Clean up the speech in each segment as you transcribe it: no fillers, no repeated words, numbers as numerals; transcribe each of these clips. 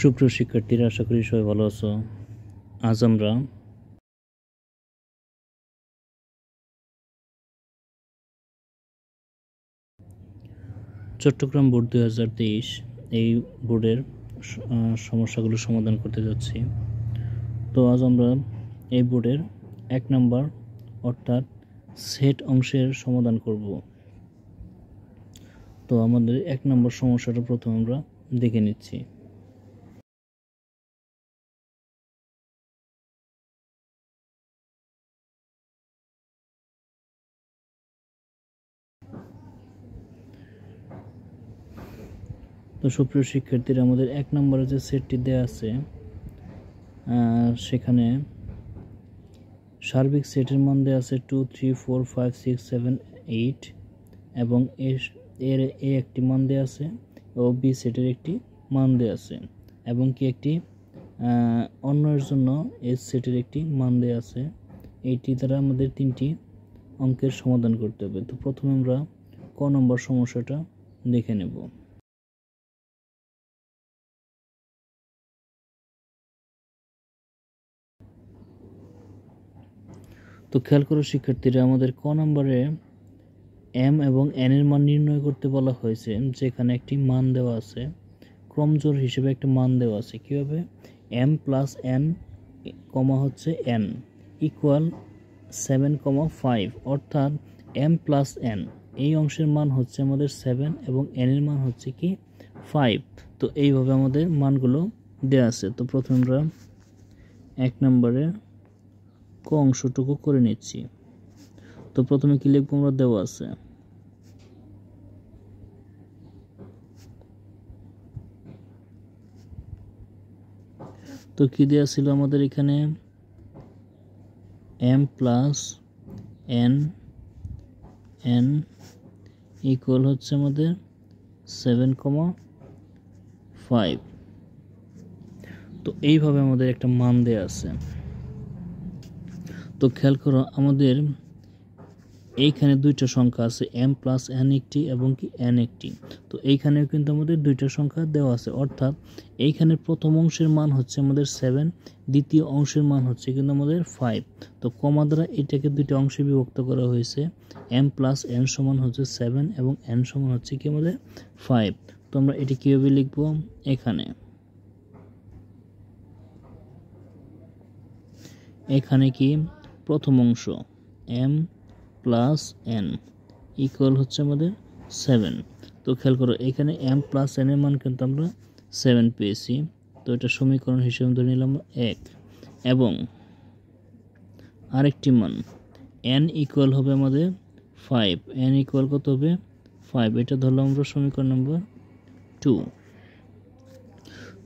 সুপ্রিয় শিক্ষার্থীরা, আশা করি সবাই ভালো আছো। আজ আমরা চট্টগ্রাম বোর্ড 2023 এই বোর্ডের সমস্যাগুলো সমাধান করতে যাচ্ছি। তো আজ আমরা এই বোর্ডের 1 নম্বর অর্থাৎ সেট অংশের সমাধান করব। তো আমাদের 1 নম্বর সমস্যাটা প্রথমে আমরা দেখে নিচ্ছি। তো সুপ্রিয় শিক্ষার্থীরা, আমাদের 1 নম্বরে যে সেটটি দেওয়া আছে সেখানে সার্বিক সেটের মান দেওয়া আছে 2 3 4 5 6 7 8 এবং এর একটি মান দেওয়া আছে ও বি সেটের একটি মান দেওয়া আছে এবং কি একটি অন্যের জন্য এস সেটের একটি মান দেওয়া আছে। এইটি দ্বারা আমাদের 3টি অঙ্কের সমাধান করতে হবে। তো প্রথমে আমরা ক নম্বর সমস্যাটা দেখে নেব। তো খেয়াল করো শিক্ষার্থীরা, আমাদের ক নম্বরে এম এবং এন এর মান নির্ণয় করতে বলা হয়েছে, যেখানে একটি মান দেওয়া আছে, ক্রমজোড় হিসেবে একটা মান দেওয়া আছে। কীভাবে? এম প্লাস এন কমা হচ্ছে এন ইকুয়াল 7,5, অর্থাৎ এম প্লাস এন এই অংশের মান হচ্ছে আমাদের 7 এবং এন এর মান হচ্ছে কি 5। তো এইভাবে আমাদের মানগুলো দেওয়া আছে। তো প্রথমে আমরা 1 নম্বরে ক অংশটুকু করে নিচ্ছি। তো প্রথমে কি লিখবো? আমরা দেওয়া আছে তো কি দেওয়া ছিল আমাদের এখানে M plus N N equal হচ্ছে আমাদের 7,5। তো এইভাবে আমাদের একটা মান দেওয়া আছে। তো খেয়াল করো, আমাদের এইখানে দুইটা সংখ্যা আছে, এম প্লাস এন একটি এবং কি এন একটি। তো এইখানেও কিন্তু আমাদের দুইটা সংখ্যা দেওয়া আছে, অর্থাৎ এইখানে প্রথম অংশের মান হচ্ছে আমাদের 7, দ্বিতীয় অংশের মান হচ্ছে কিন্তু আমাদের 5। তো কমা দ্বারা এটাকে দুইটা অংশে বিভক্ত করা হয়েছে। এম প্লাস এন সমান হচ্ছে 7 এবং এন সমান হচ্ছে কি আমাদের 5। তো আমরা এটি কীভাবে লিখব? এখানে কি প্রথম অংশ এম প্লাস এন ইকুয়াল হচ্ছে আমাদের 7। তো খেয়াল করো, এখানে এম প্লাস এন এর মান কিন্তু আমরা 7 পেয়েছি। তো এটা সমীকরণ হিসেবে ধরে নিলাম 1 এবং আরেকটি মান এন ইকুয়াল হবে আমাদের 5। এন ইকুয়াল কত হবে? 5। এটা ধরলাম আমরা সমীকরণ নম্বর 2।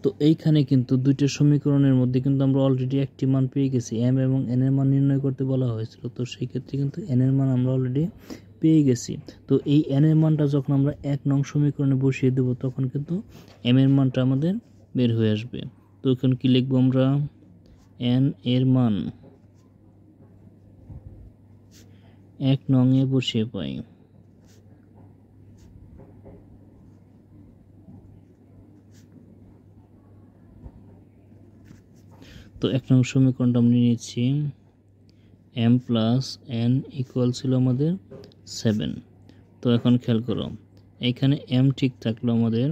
তো এইখানে কিন্তু দুইটা সমীকরণের মধ্যে কিন্তু আমরা অলরেডি একটি মান পেয়ে গেছি। এম এবং এন এর মান নির্ণয় করতে বলা হয়েছিল। তো সেই ক্ষেত্রে কিন্তু এন এর মান আমরা অলরেডি পেয়ে গেছি। তো এই এন এর মানটা যখন আমরা 1 নং সমীকরণে বসিয়ে দেব, তখন কিন্তু এম এর মানটা আমাদের বের হয়ে আসবে। তো এখন কি লিখবো আমরা? এন এর মান 1 নং এ বসিয়ে পাই। তো 1 নং সমীকরণটা আমরা নিয়েছি, এম প্লাস এন ইকুয়াল ছিল আমাদের 7। তো এখন খেয়াল করো, এইখানে এম ঠিক থাকলো আমাদের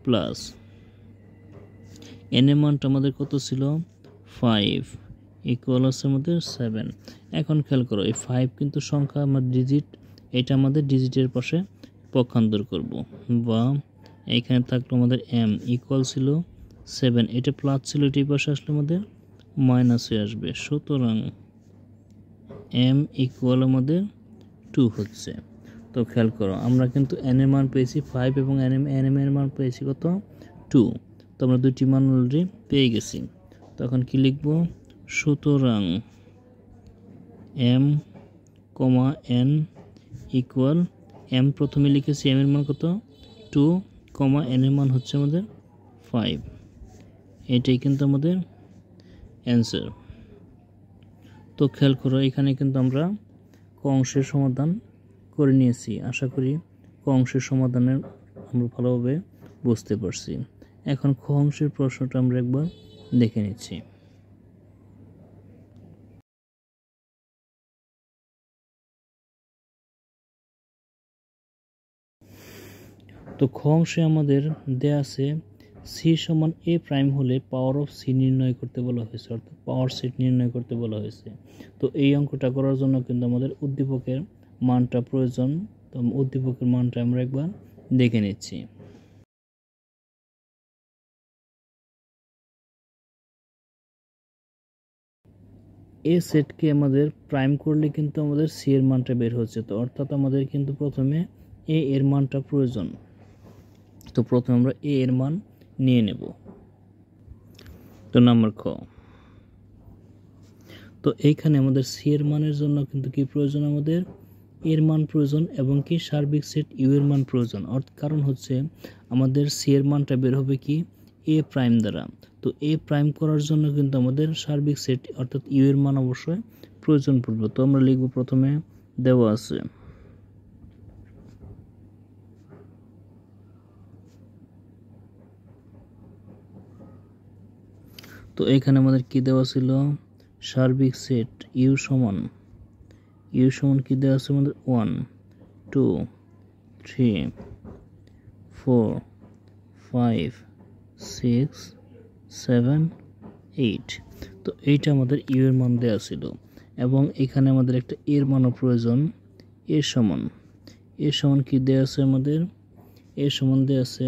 প্লাস এন এর মানটা আমাদের কত ছিল? 5 ইকুয়াল আছে আমাদের 7। এখন খেয়াল করো, এই 5 কিন্তু সংখ্যা আমার ডিজিট, এটা আমাদের ডিজিটের পাশে পক্ষান্তর করব, বা এইখানে থাকলো আমাদের এম ইকুয়াল ছিল 7, এটা প্লাস ছিল, এটি পাশে আসলে আমাদের মাইনাস হয়ে আসবে। সুতরাং এম ইকুয়াল আমাদের 2 হচ্ছে। তো খেয়াল করো, আমরা কিন্তু এন এর মান পেয়েছি 5 এবং এন এম এর মান পেয়েছি কত? 2। তো আমরা দুইটি মান অলরেডি পেয়ে গেছি। তখন কি লিখব? সুতরাং M comma N equal, M প্রথমে লিখেছি, এম এর মান কত? 2, কমা এন এর মান হচ্ছে আমাদের 5। এটাই কিন্তু আমাদের অ্যান্সার। তো খেয়াল করো, এখানে কিন্তু আমরা ক অংশের সমাধান করে নিয়েছি। আশা করি ক অংশের সমাধানের আমরা ভালোভাবে বুঝতে পারছি। এখন খ অংশের প্রশ্নটা আমরা একবার দেখে নিচ্ছি। তো খ অংশে আমাদের দেয়া আছে সি সমান এ প্রাইম হলে পাওয়ার অফ সি নির্ণয় করতে বলা হয়েছে, অর্থাৎ পাওয়ার সেট নির্ণয় করতে বলা হয়েছে। তো এই অঙ্কটা করার জন্য কিন্তু আমাদের উদ্দীপকের মানটা প্রয়োজন। তো উদ্দীপকের মানটা আমরা একবার দেখে নিচ্ছি। এ সেটকে আমাদের প্রাইম করলে কিন্তু আমাদের সি এর মানটা বের হচ্ছে। তো অর্থাৎ আমাদের কিন্তু প্রথমে এ এর মানটা প্রয়োজন। তো প্রথমে আমরা এ এর মান নিয়ে নেব। তো নাম্বার খ, তো এইখানে আমাদের সি এর মানের জন্য কিন্তু কি প্রয়োজন, আমাদের এর মান প্রয়োজন এবং কি সার্বিক সেট ইউ এর মান প্রয়োজন। কারণ হচ্ছে আমাদের সি এর মানটা বের হবে কি এ প্রাইম দ্বারা। তো এ প্রাইম করার জন্য কিন্তু আমাদের সার্বিক সেট অর্থাৎ ইউ এর মান অবশ্যই প্রয়োজন পড়বে। তো আমরা লিখব, প্রথমে দেওয়া আছে তো এখানে আমাদের কি দেওয়া ছিল, সার্বিক সেট ইউ সমান কি দেওয়া আছে আমাদের 1 2 3 4 5 6 7 8। তো এইটা আমাদের ইউ এর মান দেওয়া ছিল এবং এখানে আমাদের একটা এর মানও প্রয়োজন। এর সমান কি দেওয়া আছে আমাদের, এর সমান দেওয়া আছে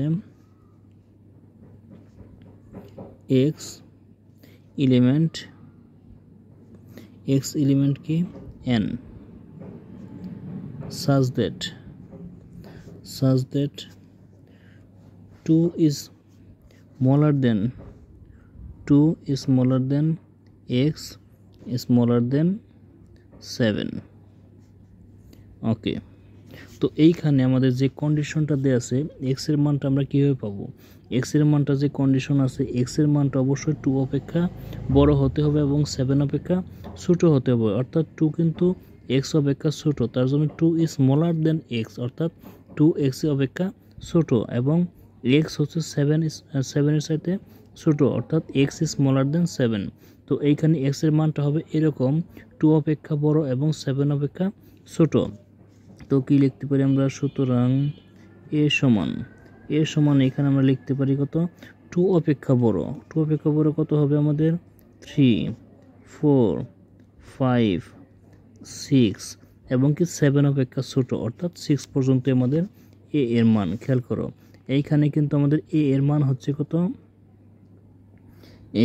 এক্স এলিমেন্ট কি n such that 2 is smaller than x smaller than 7। ওকে, তো এইখানে আমাদের যে কন্ডিশনটা দেওয়া আছে এক্স এর মানটা আমরা কীভাবে পাবো, এক্স এর মানটা যে কন্ডিশন আছে এক্স এর মানটা অবশ্যই 2 অপেক্ষা বড় হতে হবে এবং 7 অপেক্ষা ছোট হতে হবে। অর্থাৎ 2 কিন্তু এক্স অপেক্ষা ছোট, তার জন্য 2 ইজ স্মলার দেন এক্স, অর্থাৎ 2 এক্স অপেক্ষা ছোট এবং এক্স হচ্ছে 7 এর সাথে ছোট, অর্থাৎ এক্স ইজ স্মলার দেন 7। তো এইখানে এক্স এর মানটা হবে এরকম 2 অপেক্ষা বড় এবং 7 অপেক্ষা ছোট। তো কি লিখতে পারি আমরা, সুতরাং এ সমান এখানে আমরা লিখতে পারি কত, 2 অপেক্ষা বড় কত হবে আমাদের 3 4 5 6 এবং কি 7 অপেক্ষা ছোট, অর্থাৎ 6 পর্যন্ত আমাদের এ এর মান। খেয়াল করো এইখানে কিন্তু আমাদের এ এর মান হচ্ছে কত,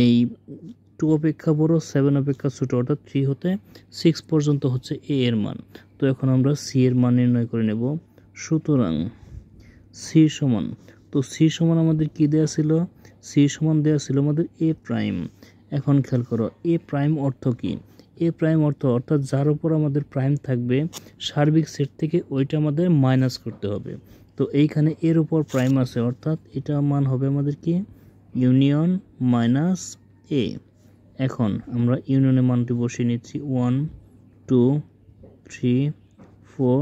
এই 2 অপেক্ষা বড় 7 অপেক্ষা ছোট, অর্থাৎ 3 হতে 6 পর্যন্ত হচ্ছে এ এর মান। তো এখন আমরা সি এর মান নির্ণয় করে নেব। সুতরাং সি সমান আমাদের কি দেয়া ছিল, সি সমান দেয়া ছিল আমাদের এ প্রাইম। এখন খেয়াল করো এ প্রাইম অর্থ কি, এ প্রাইম অর্থাৎ যার উপর আমাদের প্রাইম থাকবে সার্বিক সেট থেকে ওইটা আমাদের মাইনাস করতে হবে। তো এইখানে এর উপর প্রাইম আছে, অর্থাৎ এটা মান হবে আমাদের কি ইউনিয়ন মাইনাস এ। এখন আমরা ইউনিয়নের মানটি বসিয়ে নিচ্ছি 1 2 3 4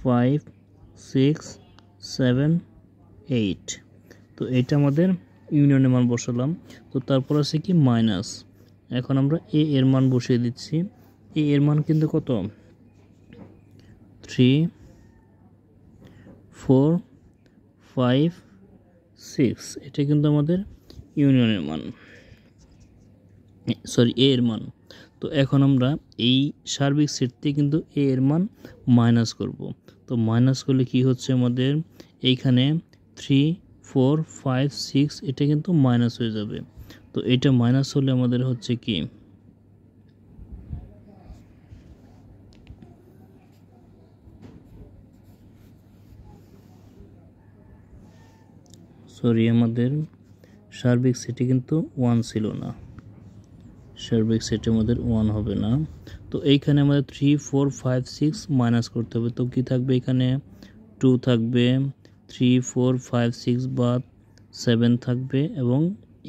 5 6 7 8। তো এটা আমাদের ইউনিয়নের মান বসালাম। তো তারপর আছে কি মাইনাস, এখন আমরা এ এর মান বসিয়ে দিচ্ছি। এ এর মান কিন্তু কত 3 4 5 6, এটা কিন্তু আমাদের ইউনিয়নের মান, সরি এ এর মান। তো এখন আমরা এই সার্বিক সেট থেকে কিন্তু এ এর মান মাইনাস করব। তো মাইনাস করলে কি হচ্ছে আমাদের এইখানে 3 4 5 6 এটা কিন্তু মাইনাস হয়ে যাবে। তো এটা মাইনাস হলে আমাদের হচ্ছে কি আমাদের সার্বিক সেটে কিন্তু 1 ছিল না, সার্বিক সেটে আমাদের 1 হবে না। তো এইখানে আমাদের 3 4 5 6 মাইনাস করতে হবে। তো কি থাকবে এখানে 2 থাকবে, 3 4 5 6 বা 7 থাকবে এবং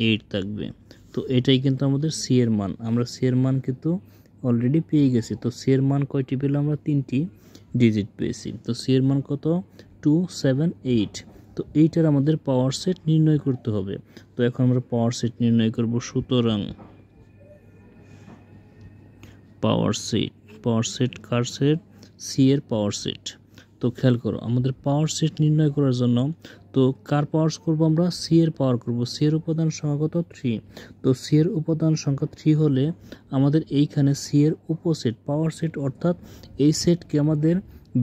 8 থাকবে। তো এটাই কিন্তু আমাদের সি এর মান। আমরা সি এর মান কিন্তু অলরেডি পেয়ে গেছি। তো সি এর মান কয়টি পেলাম, আমরা 3টি ডিজিট পেয়েছি। তো সি এর মান কত 2 7 8। তো তো এইটার আমাদের পাওয়ার সেট নির্ণয় করতে হবে। তো এখন আমরা পাওয়ার সেট নির্ণয় করব। সুতরাং পাওয়ার সেট কার সেট? সি এর পাওয়ার সেট। তো খেয়াল করো, আমাদের পাওয়ার সেট নির্ণয় করার জন্য তো কার পাওয়ার করব আমরা? সি এর পাওয়ার করব। সি এর উপাদান সংখ্যা কত? 3। তো সি এর উপাদান সংখ্যা 3 হলে আমাদের এইখানে সি এর উপসেট পাওয়ার সেট, অর্থাৎ এই সেটকে আমাদের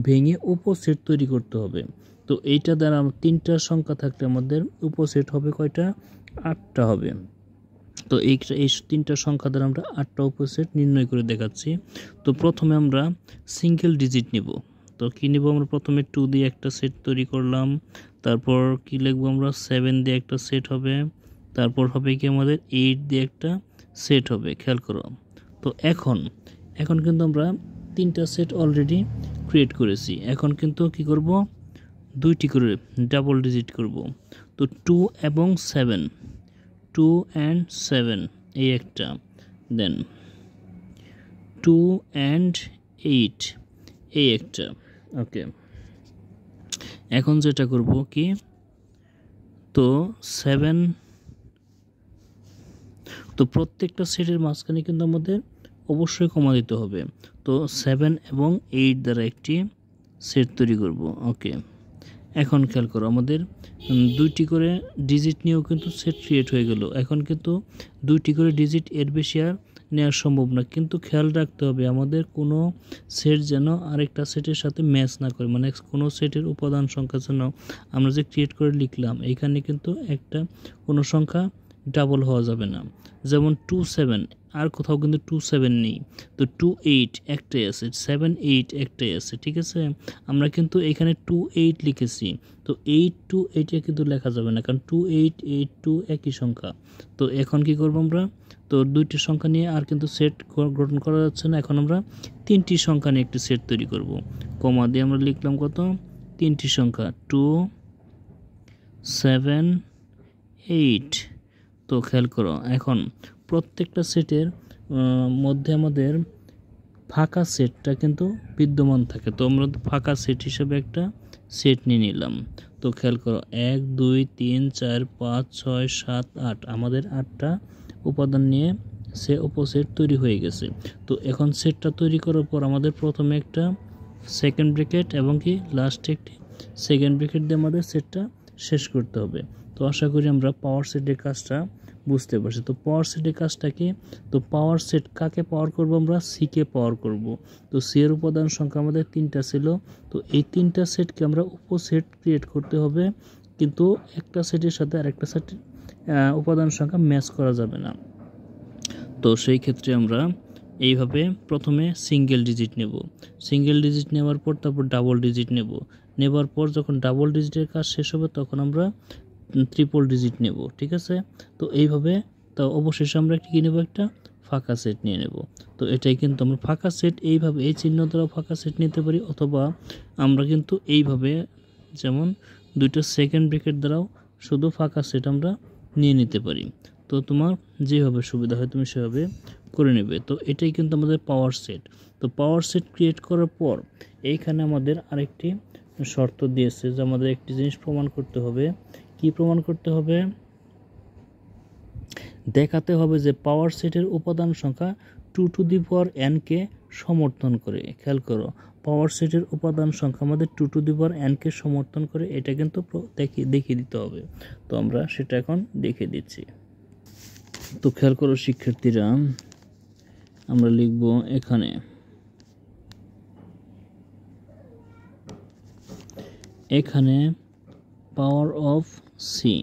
ভেঙে উপসেট তৈরি করতে হবে। তো এইটা দ্বারা 3টা সংখ্যা থাকলে আমাদের উপসেট হবে কয়টা? 8টা হবে। তো এই 3টা সংখ্যা দ্বারা আমরা 8টা উপসেট নির্ণয় করে দেখাচ্ছি। তো প্রথমে আমরা সিঙ্গেল ডিজিট নিব। তো কী নেব আমরা? প্রথমে 2 দিয়ে একটা সেট তৈরি করলাম, তারপর কি লিখবো আমরা? 7 দিয়ে একটা সেট হবে, তারপর হবে কি আমাদের 8 দিয়ে একটা সেট হবে। খেয়াল করো, তো এখন কিন্তু আমরা 3টা সেট অলরেডি ক্রিয়েট করেছি। এখন কিন্তু কি করব? 2টি করে ডাবল ডিজিট করব। তো 2 এবং 7, 2 and 7 এই একটা, দেন 2 and 8 এই একটা। ওকে, এখন যেটা করব কি, তো 7, তো প্রত্যেকটা সেটের মাঝখানে কিন্তু আমাদের অবশ্যই কমা দিতে হবে। তো 7 এবং 8 দ্বারা একটি সেট তৈরি করব। ওকে, এখন খেয়াল করো, আমাদের 2টি করে ডিজিট নিয়েও কিন্তু সেট ক্রিয়েট হয়ে গেল। এখন কিন্তু 2টি করে ডিজিট এর বেশি আর নেওয়া সম্ভব না, কিন্তু খেয়াল রাখতে হবে আমাদের কোনো সেট যেন আরেকটা সেটের সাথে ম্যাচ না করে, মানে কোনো সেটের উপাদান সংখ্যা যেন আমরা যে ক্রিয়েট করে লিখলাম এইখানে কিন্তু একটা কোনো সংখ্যা ডাবল হওয়া যাবে না। যেমন 2 7, আর কোথাও কিন্তু 2 7 নেই। তো 2 8 একটাই আছে, 7 8 একটাই আছে, ঠিক আছে। আমরা কিন্তু এখানে 2 8 লিখেছি, তো 8 2 8 কিন্তু লেখা যাবে না, কারণ 2 8 8 2 একই সংখ্যা। তো এখন কি করব আমরা? তো 2টি সংখ্যা নিয়ে আর কিন্তু সেট গঠন করা যাচ্ছে না। এখন আমরা 3টি সংখ্যা নিয়ে একটি সেট তৈরি করব। কমা দিয়ে আমরা লিখলাম কত? 3টি সংখ্যা 2 7 8। তো খেয়াল করো, এখন প্রত্যেকটা সেটের মধ্যে আমাদের ফাঁকা সেটটা কিন্তু বিদ্যমান থাকে। তো আমরা ফাঁকা সেট হিসেবে একটা সেট নিয়ে নিলাম। তো খেয়াল করো, 1 2 3 4 5 6 7 8, আমাদের 8টা উপাদান নিয়ে সে উপসেট তৈরি হয়ে গেছে। তো এখন সেটটা তৈরি করার পর আমাদের প্রথমে একটা সেকেন্ড ব্র্যাকেট এবং কি লাস্টে একটি সেকেন্ড ব্র্যাকেট দিয়ে আমাদের সেটটা শেষ করতে হবে। তো আশা করি আমরা পাওয়ার সেটের কাজটা বুঝতে পারছি। তো পাওয়ার সেটের কাজটা কি? তো পাওয়ার সেট কাকে পাওয়ার করব আমরা? সি কে পাওয়ার করব। তো সি এর উপাদান সংখ্যা আমাদের 3টা ছিল। তো এই 3টা সেটকে আমরা উপসেট ক্রিয়েট করতে হবে, কিন্তু একটা সেটের সাথে আরেকটা সেটের উপাদান সংখ্যা ম্যাচ করা যাবে না। তো সেই ক্ষেত্রে আমরা এইভাবে প্রথমে সিঙ্গেল ডিজিট নেব। সিঙ্গেল ডিজিট নেওয়ার পর তারপর ডাবল ডিজিট নেবার পর যখন ডাবল ডিজিটের কাজ শেষ হবে তখন আমরা ট্রিপল ডিজিট নেব, ঠিক আছে। তো এইভাবে তো অবশেষে আমরা কি নেব? একটা ফাঁকা সেট নিয়ে নেব। তো এটাই কিন্তু আমরা ফাঁকা সেট এইভাবে এই চিহ্ন দ্বারা ফাঁকা সেট নিতে পারি, অথবা আমরা কিন্তু এইভাবে যেমন 2টা সেকেন্ড ব্র্যাকেট দ্বারাও শুধু ফাঁকা সেট আমরা নিয়ে নিতে পারি। তো তোমার যেভাবে সুবিধা হয় তুমি সেভাবে করে নেবে। তো এটাই কিন্তু আমাদের পাওয়ার সেট। তো পাওয়ার সেট ক্রিয়েট করার পর এইখানে আমাদের আরেকটি শর্ত দিয়েছে যে আমাদের একটি জিনিস প্রমাণ করতে হবে। কি প্রমাণ করতে হবে? দেখাতে হবে যে পাওয়ার সেটের উপাদান সংখ্যা 2 টু দি পাওয়ার n কে সমর্থন করে। খেয়াল করো, পাওয়ার সেটের উপাদান সংখ্যা আমাদের 2 টু দি পাওয়ার n কে সমর্থন করে, এটা কিন্তু দেখিয়ে দিতে হবে। তো আমরা সেটা এখন দেখিয়ে দিচ্ছি। তো খেয়াল করো শিক্ষার্থীরা, আমরা লিখব এখানে পাওয়ার অফ সি,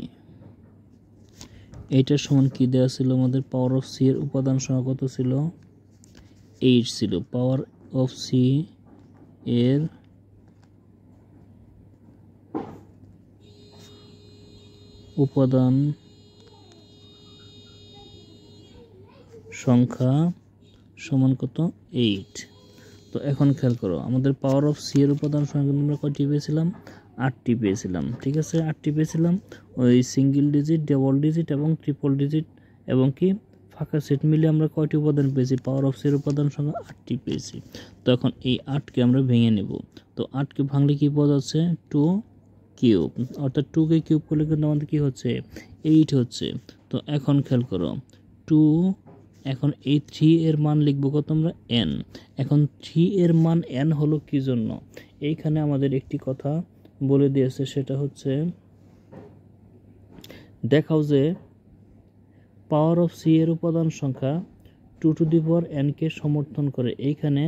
এইটার সমান কি দেওয়া ছিল আমাদের? পাওয়ার অফ সি এর উপাদান সংখ্যা কত ছিল? 8 ছিল। পাওয়ার অফ সি এর উপাদান সংখ্যা সমান কত? 8। তো এখন খেয়াল করো, আমাদের পাওয়ার অফ সি এর উপাদান সংখ্যা আমরা কয়টি পেয়েছিলাম? 8টি পেয়েছিলাম, ঠিক আছে। 8টি পেয়েছিলাম, ওই সিঙ্গেল ডিজিট, ডাবল ডিজিট এবং ট্রিপল ডিজিট এবং কি ফাঁকা সেট মিলে আমরা কয়টি উপাদান পেয়েছি? পাওয়ার অফ সি এর উপাদান সংখ্যা 8টি পেয়েছি। তো এখন এই 8কে আমরা ভেঙে নেব। তো 8কে ভাঙলে কি পাওয়া যাচ্ছে? 2 কিউব, অর্থাৎ 2কে কিউব করলে কিন্তু আমাদের কী হচ্ছে 8 হচ্ছে। তো এখন খেয়াল করো 2, এখন এই 3 এর মান লিখবো কত আমরা n। এখন 3 এর মান n হলো কি জন্য, এইখানে আমাদের একটি কথা বলে দিয়েছে, সেটা হচ্ছে দেখাও যে পাওয়ার অফ সি এর উপাদান সংখ্যা 2 টু দি পাওয়ার n কে সমর্থন করে। এইখানে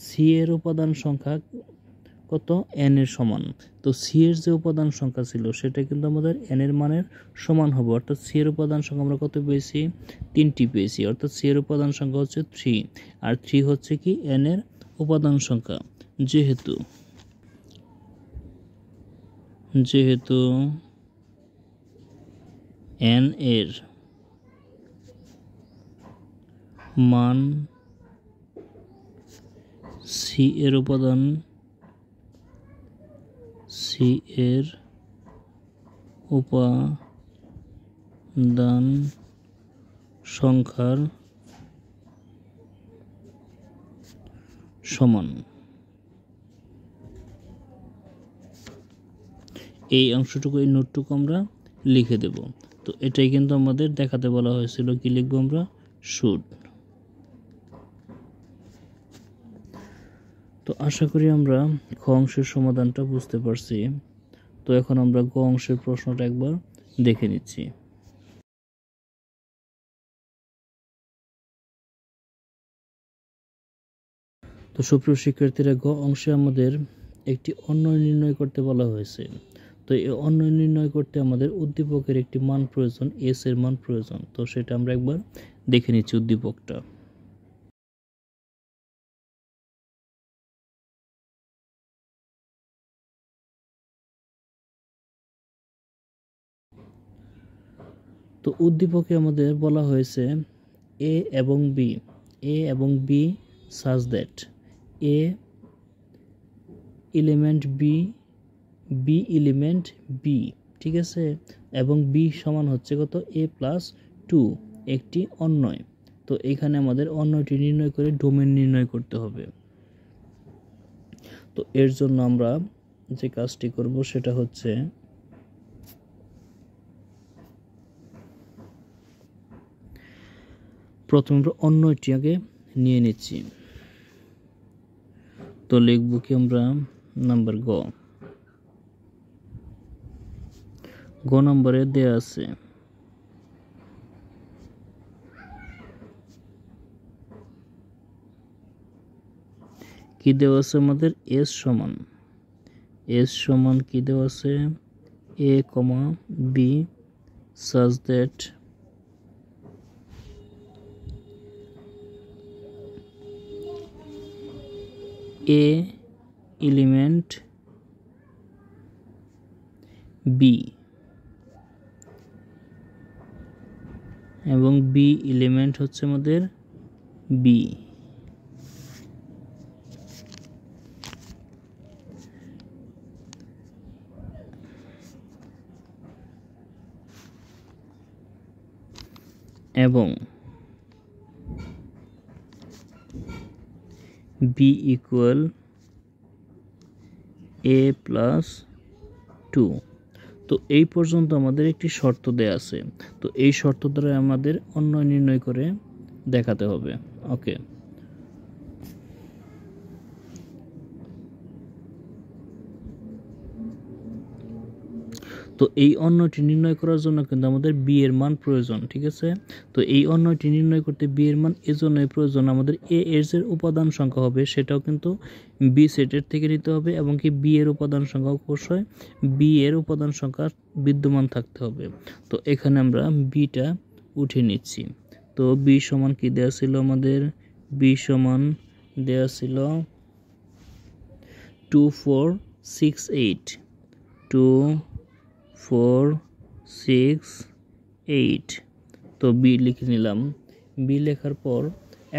সি এর উপাদান সংখ্যা কত n এর সমান। তো সি এর যে উপাদান সংখ্যা ছিল সেটা কিন্তু আমাদের n এর মানের সমান হবে, অর্থাৎ সি এর উপাদান সংখ্যা আমরা কত পেয়েছি 3টি পেয়েছি, অর্থাৎ সি এর উপাদান সংখ্যা হচ্ছে 3, আর 3 হচ্ছে কি n এর উপাদান সংখ্যা। যেহেতু n এর মান সি এর উপাদান সংখ্যার সমান, এই অংশটুকু এই নোটটুকু আমরা লিখে দেব। তো এটাই কিন্তু আমাদের দেখাতে বলা হয়েছিল, কি লিখবো আমরা শুড। তো আশা করি আমরা খ অংশের সমাধানটা বুঝতে পারছি। তো এখন আমরা গ অংশের প্রশ্নটা একবার দেখে নিচ্ছি। তো সুপ্রিয় শিক্ষার্থীরা, গ অংশে আমাদের একটি অন্বয় নির্ণয় করতে বলা হয়েছে। তো এই অন্বয় নির্ণয় করতে আমাদের উদ্দীপকের একটি মান প্রয়োজন, এস এর মান প্রয়োজন। তো সেটা আমরা একবার দেখে নিচ্ছি উদ্দীপকটা। তো উদ্দীপকে আমাদের বলা হয়েছে এ এবং B such that A element B element B, ঠিক আছে, এবং বি সমান হচ্ছে কত a প্লাস 2, একটি অন্বয়। তো এখানে আমাদের অন্যয়টি নির্ণয় করে ডোমেন নির্ণয় করতে হবে। তো এর জন্য আমরা যে কাজটি করব সেটা হচ্ছে প্রথমে আমরা অন্যয়টি আগে নিয়ে নিচ্ছি। তো লিখব কি আমরা নাম্বার গ নম্বরে দেয়া আছে কি দেওয়া আছে আমাদের এস সমান কি দেওয়া আছে a, b such that a element b এবং b এলিমেন্ট হচ্ছে আমাদের b। এবং b ইকুয়াল a প্লাস 2। তো এই পর্যন্ত আমাদের একটি শর্ত দেয়া আছে। তো এই শর্ত দ্বারা আমাদের অন্যয় নির্ণয় করে দেখাতে হবে। ওকে, তো এই অন্যয়টি নির্ণয় করার জন্য কিন্তু আমাদের বি এর মান প্রয়োজন, ঠিক আছে। তো এই অন্যয়টি নির্ণয় করতে বি এর মান এজন্যই প্রয়োজন, আমাদের এ এর যে উপাদান সংখ্যা হবে সেটাও কিন্তু বি সেটের থেকে নিতে হবে, এবং কি বি এর উপাদান সংখ্যা অবশ্যই বি এর উপাদান সংখ্যা বিদ্যমান থাকতে হবে। তো এখানে আমরা বিটা উঠে নিচ্ছি। তো বি সমান কি দেওয়া ছিল আমাদের, বি সমান দেওয়া ছিল 2 4 6 8, 2 4 6 8। তো বি লিখে নিলাম। বি লেখার পর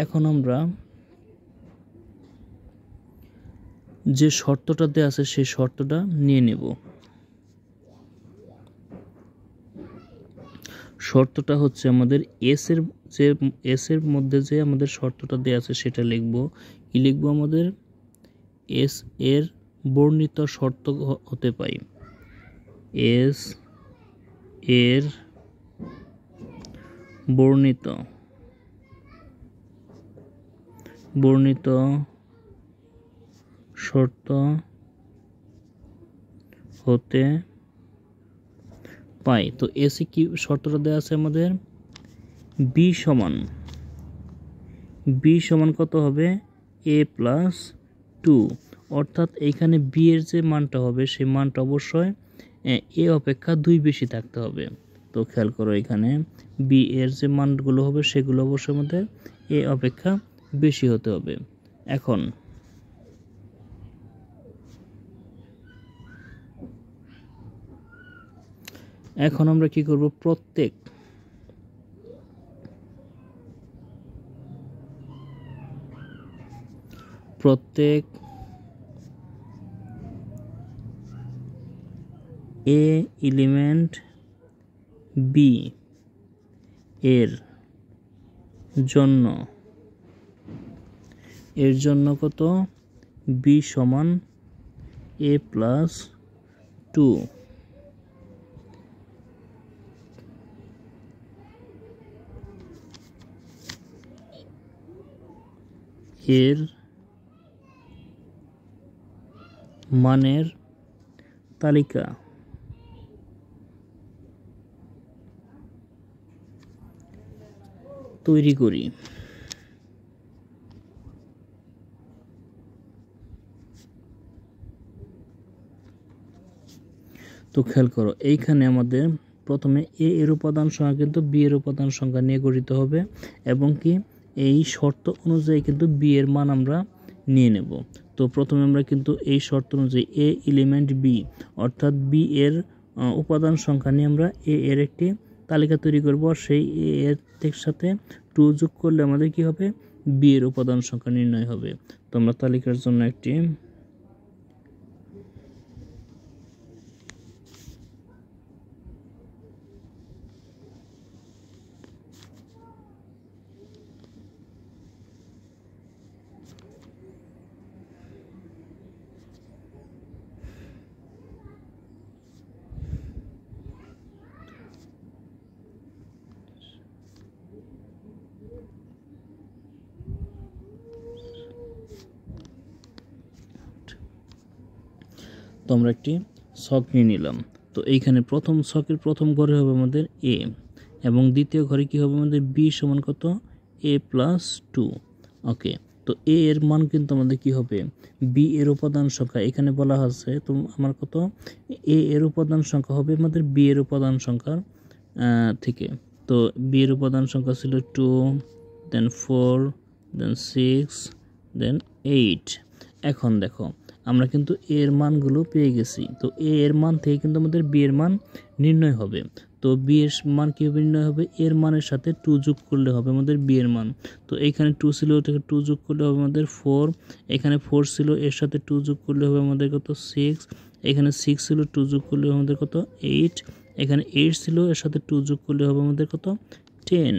এখন আমরা যে শর্তটা দেওয়া আছে সেই শর্তটা নিয়ে নেব। শর্তটা হচ্ছে আমাদের এস এর মধ্যে যে আমাদের শর্তটা দেওয়া আছে সেটা লিখব। কি লিখব, আমাদের এস এর বর্ণিত শর্ত হতে পাই এস এর বর্ণিত শর্ত হতে পাই। তো এসে কি শর্তটা দেওয়া আছে আমাদের? বি সমান কত হবে? a প্লাস 2, অর্থাৎ এইখানে বি এর যে মানটা হবে সেই মানটা অবশ্যই এ অপেক্ষা 2 বেশি থাকতে হবে। তো খেয়াল করো, এখানে বি এর যে মানগুলো হবে সেগুলো অবশ্যই আমাদের এ অপেক্ষা বেশি হতে হবে। এখন আমরা কি করব? প্রত্যেক এ এলিমেন্ট বি এর জন্য কত? বি সমান a প্লাস 2 এর মানের তালিকা তৈরি করি। তো খেয়াল করো, এইখানে আমাদের প্রথমে এ এর উপাদান সংখ্যা কিন্তু বি এর উপাদান সংখ্যা নিয়ে গঠিত হবে, এবং কি এই শর্ত অনুযায়ী কিন্তু বি এর মান আমরা নিয়ে নেব। তো প্রথমে আমরা কিন্তু এই শর্ত অনুযায়ী এ এলিমেন্ট বি, অর্থাৎ বি এর উপাদান সংখ্যা নিয়ে আমরা এ এর একটি তালিকা তৈরি করব। সেই এ এর সাথে 2 যোগ করলে আমাদের কি হবে? বি এর উপাদান সংখ্যা নির্ণয় হবে। তো আমরা তালিকার জন্য একটি তো আমরা একটি ছক নিয়ে নিলাম। তো এইখানে প্রথম ছকের প্রথম ঘরে হবে আমাদের এ, এবং দ্বিতীয় ঘরে কি হবে আমাদের? বি সমান কত? a plus 2। ওকে, তো এ এর মান কিন্তু আমাদের কি হবে? বি এর উপাদান সংখ্যা এখানে বলা আছে, তো আমার কত? এ এর উপাদান সংখ্যা হবে আমাদের বি এর উপাদান সংখ্যার থেকে। তো বি এর উপাদান সংখ্যা ছিল 2, দেন 4, দেন 6, দেন 8। এখন দেখো, আমরা কিন্তু এর মানগুলো পেয়ে গেছি। তো এ এর মান থেকে কিন্তু আমাদের বি এর মান নির্ণয় হবে। তো বি এর মান কীভাবে নির্ণয় হবে? এর মানের সাথে 2 যোগ করলে হবে আমাদের বি এর মান। তো এইখানে 2 ছিল, ওটাকে 2 যোগ করলে হবে আমাদের 4। এখানে 4 ছিল, এর সাথে 2 যোগ করলে হবে আমাদের কত? 6। এখানে 6 ছিল, 2 যোগ করলে হবে আমাদের কত? 8। এখানে 8 ছিল, এর সাথে 2 যোগ করলে হবে আমাদের কত? 10।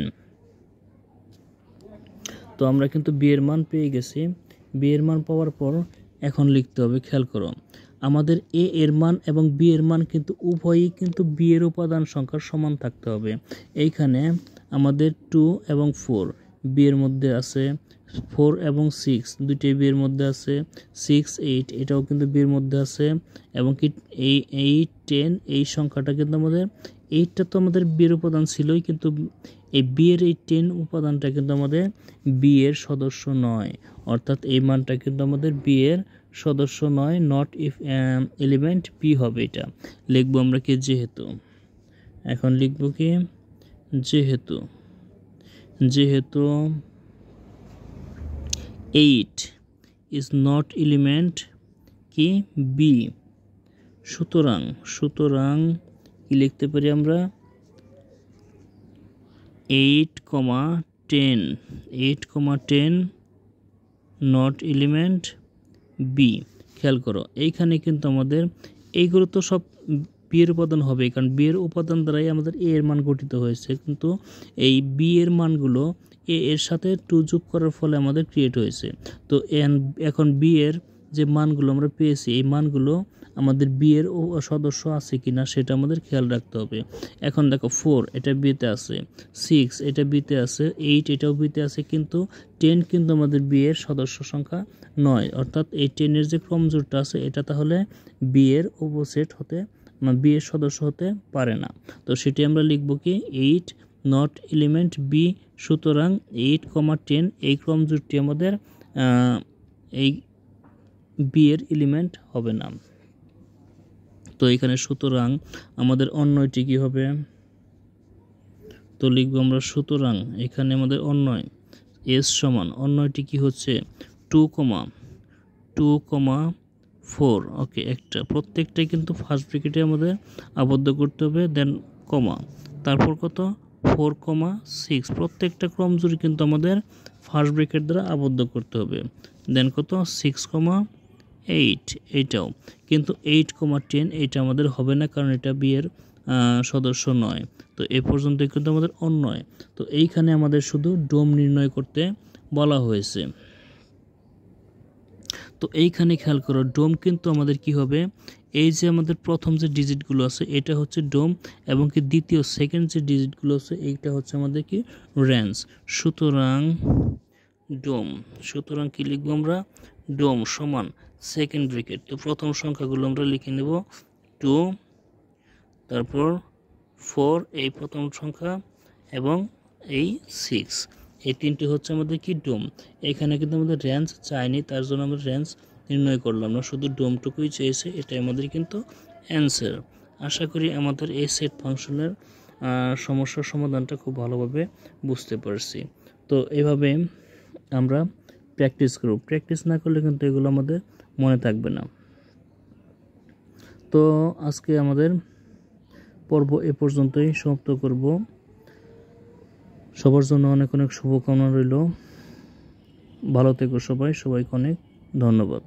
তো আমরা কিন্তু বি এর মান পেয়ে গেছি। বি এর মান পাওয়ার পর এখন লিখতে হবে, খেয়াল করো, আমাদের এ এর মান এবং বি এর মান কিন্তু উভয়ই কিন্তু বি এর উপাদান সংখ্যার সমান থাকতে হবে। এইখানে আমাদের 2 এবং 4 বি এর মধ্যে আছে, 4 এবং 6 দুইটাই বি এর মধ্যে আছে, 6, 8 এটাও কিন্তু বি এর মধ্যে আছে, এবং কি এই 8, 10 এই সংখ্যাটা কিন্তু আমাদের 8টা তো আমাদের বি এর উপাদান ছিলই, কিন্তু এই বি এর এই 10 উপাদানটা কিন্তু আমাদের বি এর সদস্য নয়, অর্থাৎ এই মানটা কিন্তু আমাদের বি এর সদস্য নয়, নট ইফ এলিমেন্ট বি হবে। এটা লিখবো আমরা কি? যেহেতু। এখন লিখবো কি? যেহেতু 8 ইজ নট এলিমেন্ট কি? বি। সুতরাং কি লিখতে পারি আমরা? 8,10 নট এলিমেন্ট বি। খেয়াল করো, এইখানে কিন্তু আমাদের এইগুলো তো সব বি এর উপাদান হবে, কারণ বি এর উপাদান দ্বারাই আমাদের এ এর মান গঠিত হয়েছে, কিন্তু এই বি এর মানগুলো এ এর সাথে 2 যোগ করার ফলে আমাদের ক্রিয়েট হয়েছে। তো এখন বি এর যে মানগুলো আমরা পেয়েছি, এই মানগুলো আমাদের বি এর সদস্য আছে কিনা সেটা আমাদের খেয়াল রাখতে হবে। এখন দেখো 4 এটা বিতে আছে, 6 এটা বিতে আছে, 8 এটাও বিতে আছে, কিন্তু 10 কিন্তু আমাদের বি এর সদস্য সংখ্যা নয়। অর্থাৎ এই 10 এর যে ক্রমজোড়টা আছে এটা তাহলে বি এর উপসেট হতে বি এর সদস্য হতে পারে না। তো সেটি আমরা লিখব কি 8 নট এলিমেন্ট বি। সুতরাং 8,10 এই ক্রমজোড়টি আমাদের এই বি এর এলিমেন্ট হবে না। তো এখানে সুতরাং আমাদের অন্যটি কি হবে? তো লিখব আমরা সুতরাং এখানে আমাদের অন্যয় এস সমান অন্যটি কি হচ্ছে 2,4। ওকে, একটা প্রত্যেকটাই কিন্তু ফার্স্ট ব্র্যাকেটে আমাদের আবদ্ধ করতে হবে, দেন কমা, তারপর কত 4,6 প্রত্যেকটা ক্রমজোড়ই কিন্তু আমাদের ফার্স্ট ব্র্যাকেট দ্বারা আবদ্ধ করতে হবে, দেন কত 6,8 এইটাও, কিন্তু 8,10 এইটা আমাদের হবে না কারণ এটা বি এর সদস্য নয়। তো এ পর্যন্ত কিন্তু আমাদের অন্যয়। তো এইখানে আমাদের শুধু ডোম নির্ণয় করতে বলা হয়েছে। তো এইখানে খেয়াল করো ডোম কিন্তু আমাদের কি হবে, এই যে আমাদের প্রথম যে ডিজিটগুলো আছে এটা হচ্ছে ডোম, এবং কি দ্বিতীয় সেকেন্ড যে ডিজিটগুলো আছে এইটা হচ্ছে আমাদের কি রেঞ্জ। সুতরাং ডোম, সুতরাং কি লিখবো আমরা ডোম সমান সেকেন্ড ব্র্যাকেট। তো প্রথম সংখ্যাগুলো আমরা লিখে নেব 2, তারপর 4 এই প্রথম সংখ্যা, এবং এই 6, এই তিনটি হচ্ছে আমাদের কি ডোম। এখানে কিন্তু আমাদের রেঞ্জ চাইনি, তার জন্য আমরা রেঞ্জ নির্ণয় করলাম না, শুধু ডোমটুকুই চেয়েছে, এটাই আমাদের কিন্তু অ্যান্সার। আশা করি আমাদের এই সেট ফাংশনের সমস্যার সমাধানটা খুব ভালোভাবে বুঝতে পারছি। তো এভাবে আমরা প্র্যাকটিস করব, প্র্যাকটিস না করলে কিন্তু এগুলো আমাদের মনে থাকবে না। তো আজকে আমাদের পর্ব এ পর্যন্তই সমাপ্ত করব। সবার জন্য অনেক অনেক শুভকামনা রইল। ভালো থেকো সবাই, সবাইকে অনেক ধন্যবাদ।